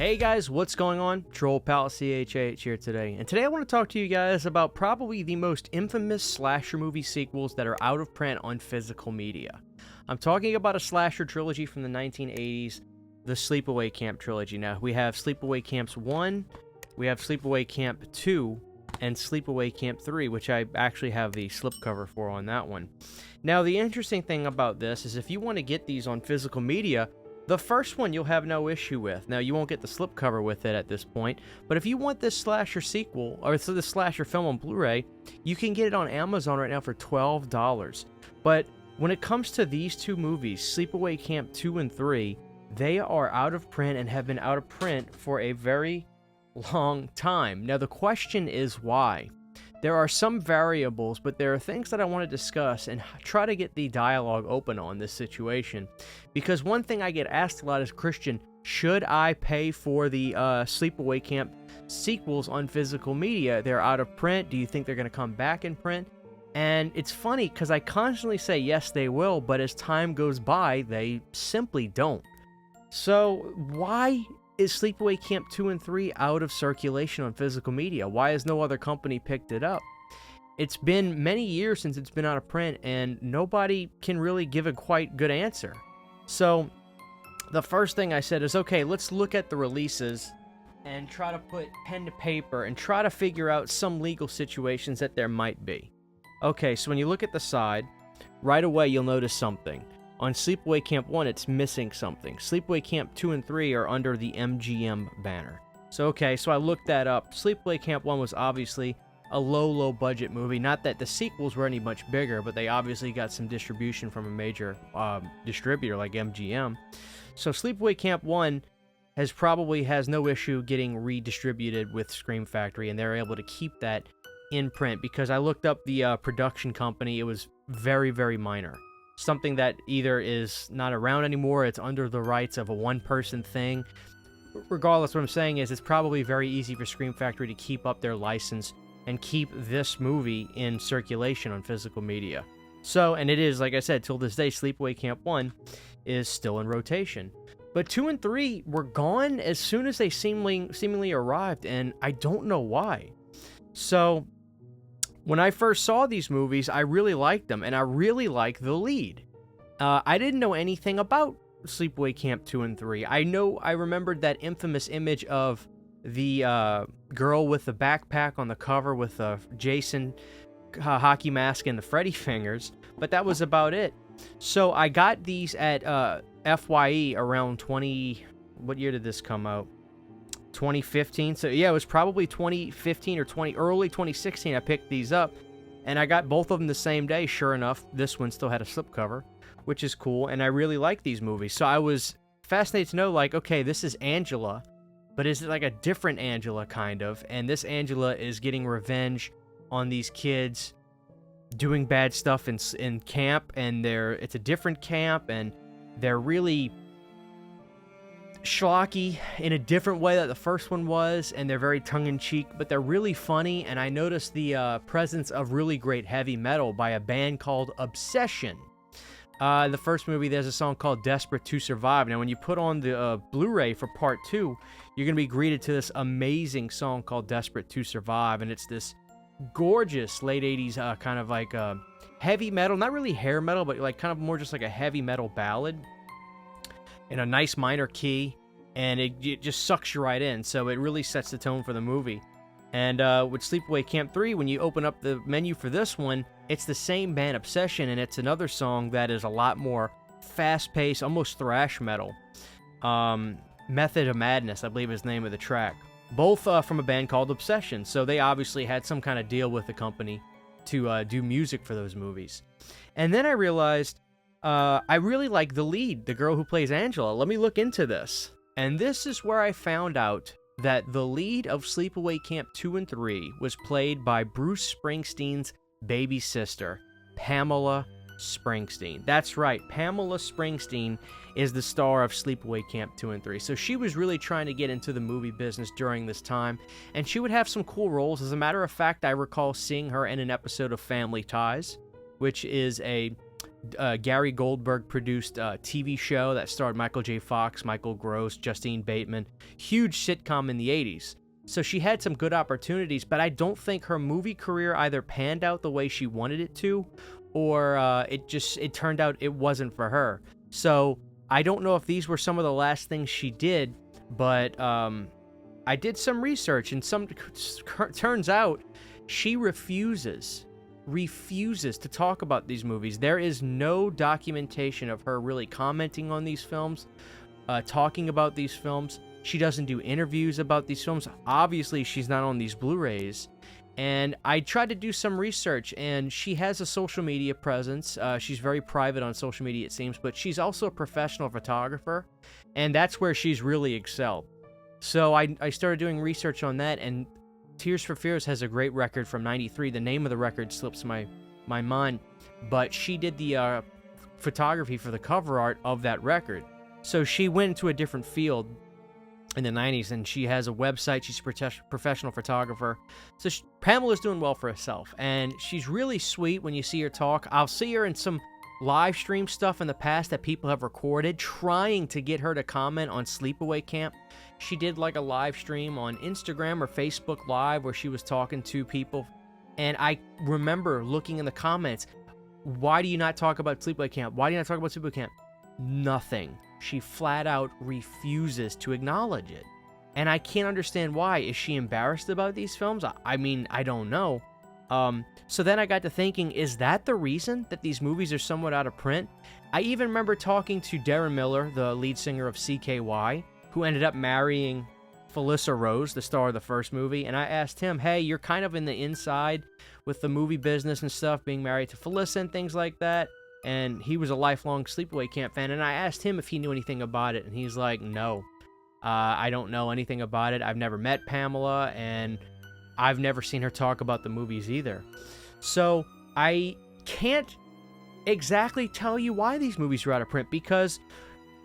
Hey guys, what's going on? Troll Pal CHH here today, and today I want to talk to you guys about probably the most infamous slasher movie sequels that are out of print on physical media. I'm talking about a slasher trilogy from the 1980s, the Sleepaway Camp trilogy. Now, we have Sleepaway Camps 1, we have Sleepaway Camp 2, and Sleepaway Camp 3, which I actually have the slipcover for on that one. Now, the interesting thing about this is if you want to get these on physical media, the first one you'll have no issue with. Now, you won't get the slipcover with it at this point, but if you want this slasher sequel, or this slasher film on Blu-ray, you can get it on Amazon right now for $12. But when it comes to these two movies, Sleepaway Camp 2 and 3, they are out of print and have been out of print for a very long time. Now, the question is why? There are some variables, but there are things that I want to discuss and try to get the dialogue open on this situation. Because one thing I get asked a lot is, Christian, should I pay for the Sleepaway Camp sequels on physical media? They're out of print. Do you think they're going to come back in print? And it's funny because I constantly say yes, they will, but as time goes by, they simply don't. So why is Sleepaway Camp 2 and 3 out of circulation on physical media? Why has no other company picked it up? It's been many years since it's been out of print, and nobody can really give a quite good answer. So, the first thing I said is, okay, let's look at the releases and try to put pen to paper and try to figure out some legal situations that there might be. Okay, so when you look at the side, right away you'll notice something. On Sleepaway Camp 1, it's missing something. Sleepaway Camp 2 and 3 are under the MGM banner. So, okay, so I looked that up. Sleepaway Camp 1 was obviously a low budget movie. Not that the sequels were any much bigger, but they obviously got some distribution from a major distributor like MGM. So Sleepaway Camp 1 has no issue getting redistributed with Scream Factory, and they're able to keep that in print because I looked up the production company. It was very, very minor. Something that either is not around anymore, it's under the rights of a one-person thing. Regardless, what I'm saying is it's probably very easy for Scream Factory to keep up their license and keep this movie in circulation on physical media. So, and it is, like I said, till this day, Sleepaway Camp 1 is still in rotation. But 2 and 3 were gone as soon as they seemingly arrived, and I don't know why. So, when I first saw these movies, I really liked them, and I really liked the lead. I didn't know anything about Sleepaway Camp 2 and 3. I remembered that infamous image of the girl with the backpack on the cover with the Jason hockey mask and the Freddy fingers, but that was about it. So I got these at FYE around what year did this come out? 2015. So yeah, it was probably 2015 or early 2016 I picked these up, and I got both of them the same day. Sure enough, this one still had a slipcover, which is cool, and I really like these movies. So I was fascinated to know, like, okay, this is Angela, but is it like a different Angela kind of? And this Angela is getting revenge on these kids doing bad stuff in camp, and it's a different camp, and they're really schlocky in a different way that the first one was, and they're very tongue-in-cheek, but they're really funny. And I noticed the presence of really great heavy metal by a band called Obsession. The first movie, there's a song called Desperate to Survive. Now, when you put on the Blu-ray for part 2, you're going to be greeted to this amazing song called Desperate to Survive, and it's this gorgeous late 80s kind of like heavy metal, not really hair metal, but like kind of more just like a heavy metal ballad in a nice minor key, and it just sucks you right in, so it really sets the tone for the movie. And with Sleepaway Camp 3, when you open up the menu for this one, it's the same band, Obsession, and it's another song that is a lot more fast-paced, almost thrash metal. Method of Madness, I believe is the name of the track. Both from a band called Obsession, so they obviously had some kind of deal with the company to do music for those movies. And then I realized I really like the lead, the girl who plays Angela. Let me look into this. And this is where I found out that the lead of Sleepaway Camp 2 and 3 was played by Bruce Springsteen's baby sister, Pamela Springstein. That's right, Pamela Springstein is the star of Sleepaway Camp 2 and 3. So she was really trying to get into the movie business during this time, and she would have some cool roles. As a matter of fact, I recall seeing her in an episode of Family Ties, which is a Gary Goldberg produced a TV show that starred Michael J. Fox, Michael Gross, Justine Bateman. Huge sitcom in the 80s. So she had some good opportunities, but I don't think her movie career either panned out the way she wanted it to, or it turned out it wasn't for her. So I don't know if these were some of the last things she did, but I did some research, and turns out she refuses to talk about these movies. There is no documentation of her really commenting on these films, talking about these films. She doesn't do interviews about these films. Obviously, she's not on these Blu-rays. And I tried to do some research, and she has a social media presence. She's very private on social media, it seems, but she's also a professional photographer, and that's where she's really excelled. So I started doing research on that, and Tears for Fears has a great record from '93. The name of the record slips my mind, but she did the photography for the cover art of that record. So she went into a different field in the 90s, and she has a website. She's a professional photographer. So Pamela's doing well for herself, and she's really sweet when you see her talk. I'll see her in some live stream stuff in the past that people have recorded, trying to get her to comment on Sleepaway Camp. She did like a live stream on Instagram or Facebook Live where she was talking to people, and I remember looking in the comments, why do you not talk about Sleepaway Camp? Why do you not talk about Sleepaway Camp? Nothing. She flat out refuses to acknowledge it. And I can't understand why. Is she embarrassed about these films? I mean, I don't know. So then I got to thinking, is that the reason that these movies are somewhat out of print? I even remember talking to Darren Miller, the lead singer of CKY, who ended up marrying Felissa Rose, the star of the first movie, and I asked him, hey, you're kind of in the inside with the movie business and stuff, being married to Felissa and things like that. And he was a lifelong Sleepaway Camp fan, and I asked him if he knew anything about it, and he's like, no, I don't know anything about it. I've never met Pamela, and I've never seen her talk about the movies either. So I can't exactly tell you why these movies are out of print, because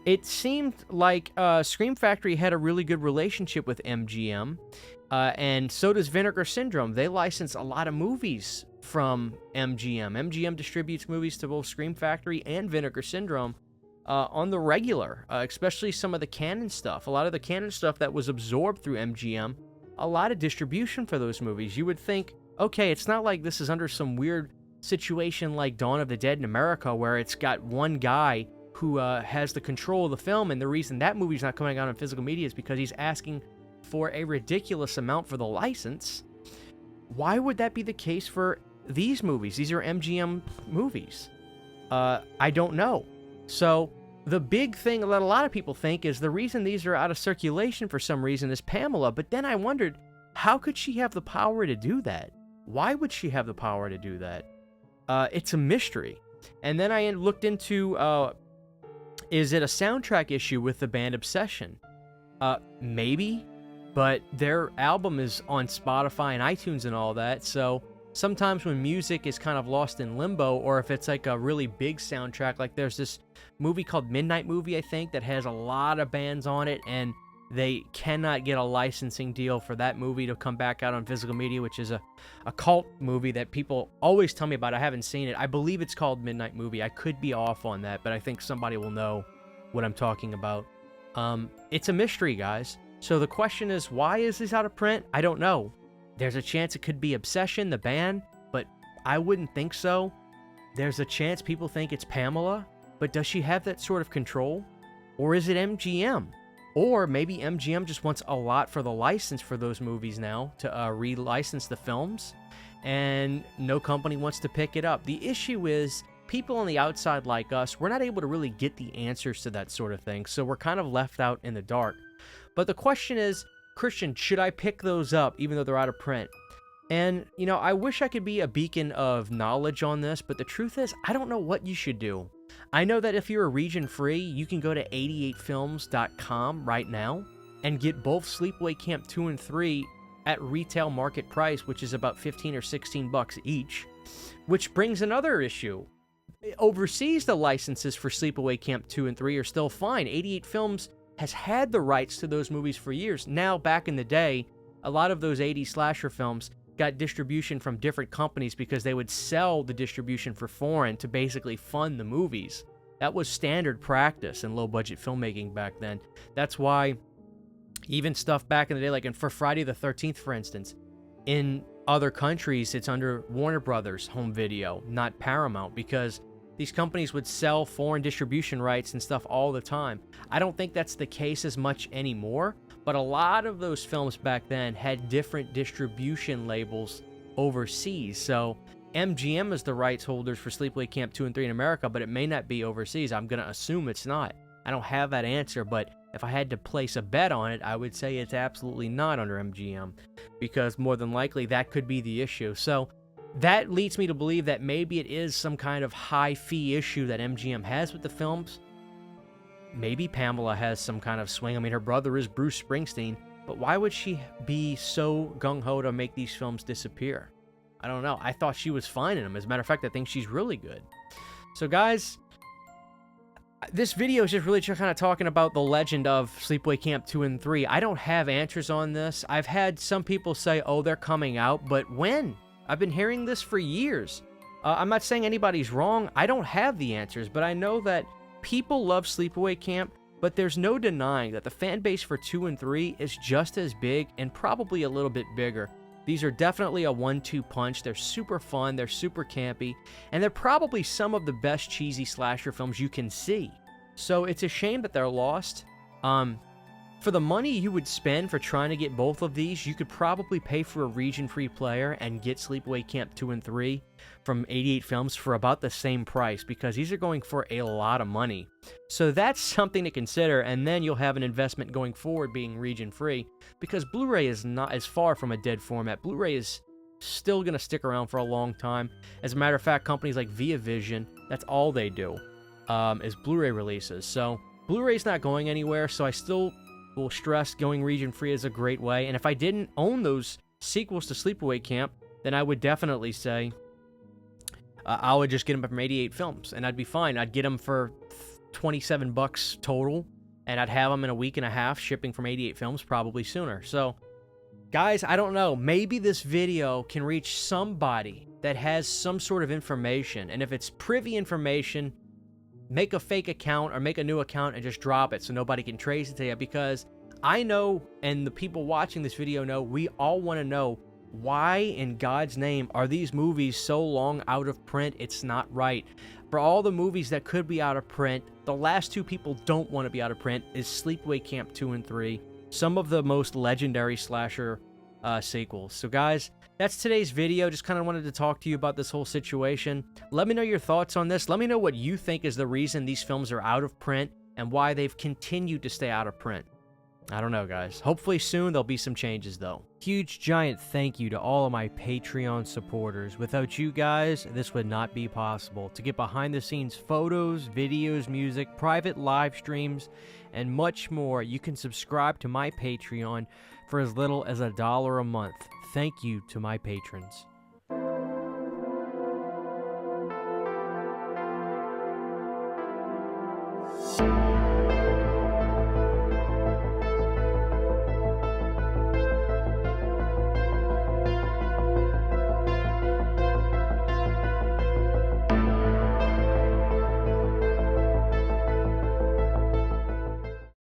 it seemed like Scream Factory had a really good relationship with MGM, and so does Vinegar Syndrome. They license a lot of movies from MGM. MGM distributes movies to both Scream Factory and Vinegar Syndrome on the regular, especially some of the canon stuff. A lot of the canon stuff that was absorbed through MGM, a lot of distribution for those movies. You would think, okay, it's not like this is under some weird situation like Dawn of the Dead in America, where it's got one guy who has the control of the film, and the reason that movie's not coming out on physical media is because he's asking for a ridiculous amount for the license. Why would that be the case for these movies? These are MGM movies. I don't know. So the big thing that a lot of people think is the reason these are out of circulation for some reason is Pamela. But then I wondered, how could she have the power to do that? Why would she have the power to do that? It's a mystery. And then I looked into, is it a soundtrack issue with the band Obsession? Maybe, but their album is on Spotify and iTunes and all that, so sometimes when music is kind of lost in limbo, or if it's like a really big soundtrack, like there's this movie called Midnight Movie, I think, that has a lot of bands on it, and they cannot get a licensing deal for that movie to come back out on physical media, which is a cult movie that people always tell me about. I haven't seen it. I believe it's called Midnight Movie. I could be off on that, but I think somebody will know what I'm talking about. It's a mystery, guys. So the question is, why is this out of print? I don't know. There's a chance it could be Obsession, the band, but I wouldn't think so. There's a chance people think it's Pamela, but does she have that sort of control? Or is it MGM? Or maybe MGM just wants a lot for the license for those movies now to re-license the films, and no company wants to pick it up. The issue is, people on the outside like us, we're not able to really get the answers to that sort of thing, so we're kind of left out in the dark. But the question is, Christian, should I pick those up even though they're out of print? And, you know, I wish I could be a beacon of knowledge on this, but the truth is, I don't know what you should do. I know that if you're a region free, you can go to 88films.com right now and get both Sleepaway Camp 2 and 3 at retail market price, which is about 15 or 16 bucks each, which brings another issue. Overseas, the licenses for Sleepaway Camp 2 and 3 are still fine. 88 Films has had the rights to those movies for years. Now, back in the day, a lot of those 80s slasher films, got distribution from different companies because they would sell the distribution for foreign to basically fund the movies. That was standard practice in low-budget filmmaking back then. That's why even stuff back in the day, like for Friday the 13th, for instance, in other countries, it's under Warner Brothers Home Video, not Paramount, because these companies would sell foreign distribution rights and stuff all the time. I don't think that's the case as much anymore, but a lot of those films back then had different distribution labels overseas. So MGM is the rights holders for Sleepaway Camp 2 and 3 in America, but it may not be overseas. I'm going to assume it's not. I don't have that answer, but if I had to place a bet on it, I would say it's absolutely not under MGM, because more than likely that could be the issue. So that leads me to believe that maybe it is some kind of high fee issue that MGM has with the films. Maybe Pamela has some kind of swing. I mean, her brother is Bruce Springsteen, but why would she be so gung-ho to make these films disappear? I don't know. I thought she was fine in them. As a matter of fact, I think she's really good. So guys, this video is just really kind of talking about the legend of Sleepaway Camp 2 and 3. I don't have answers on this. I've had some people say, oh, they're coming out, but when? I've been hearing this for years. I'm not saying anybody's wrong. I don't have the answers, but I know that people love Sleepaway Camp, but there's no denying that the fan base for 2 and 3 is just as big and probably a little bit bigger. These are definitely a 1-2 punch. They're super fun, they're super campy, and they're probably some of the best cheesy slasher films you can see. So it's a shame that they're lost. For the money you would spend for trying to get both of these, you could probably pay for a region-free player and get Sleepaway Camp 2 and 3 from 88 Films for about the same price, because these are going for a lot of money. So that's something to consider, and then you'll have an investment going forward being region-free, because Blu-ray is not as far from a dead format. Blu-ray is still going to stick around for a long time. As a matter of fact, companies like ViaVision, that's all they do, is Blu-ray releases. So Blu-ray's not going anywhere, so I still will stress going region-free is a great way. And if I didn't own those sequels to Sleepaway Camp, then I would definitely say I would just get them from 88 Films, and I'd be fine. I'd get them for $27 total, and I'd have them in a week and a half shipping from 88 Films, probably sooner. So, guys, I don't know. Maybe this video can reach somebody that has some sort of information, and if it's privy information, make a fake account or make a new account and just drop it so nobody can trace it to you, because I know, and the people watching this video know, we all want to know, why in God's name are these movies so long out of print? It's not right. For all the movies that could be out of print, the last two people don't want to be out of print is Sleepaway Camp 2 and 3, some of the most legendary slasher sequels. So guys, that's today's video. Just kind of wanted to talk to you about this whole situation. Let me know your thoughts on this. Let me know what you think is the reason these films are out of print and why they've continued to stay out of print. I don't know, guys. Hopefully soon there'll be some changes, though. Huge, giant thank you to all of my Patreon supporters. Without you guys, this would not be possible. To get behind-the-scenes photos, videos, music, private live streams, and much more, you can subscribe to my Patreon for as little as $1 a month. Thank you to my patrons.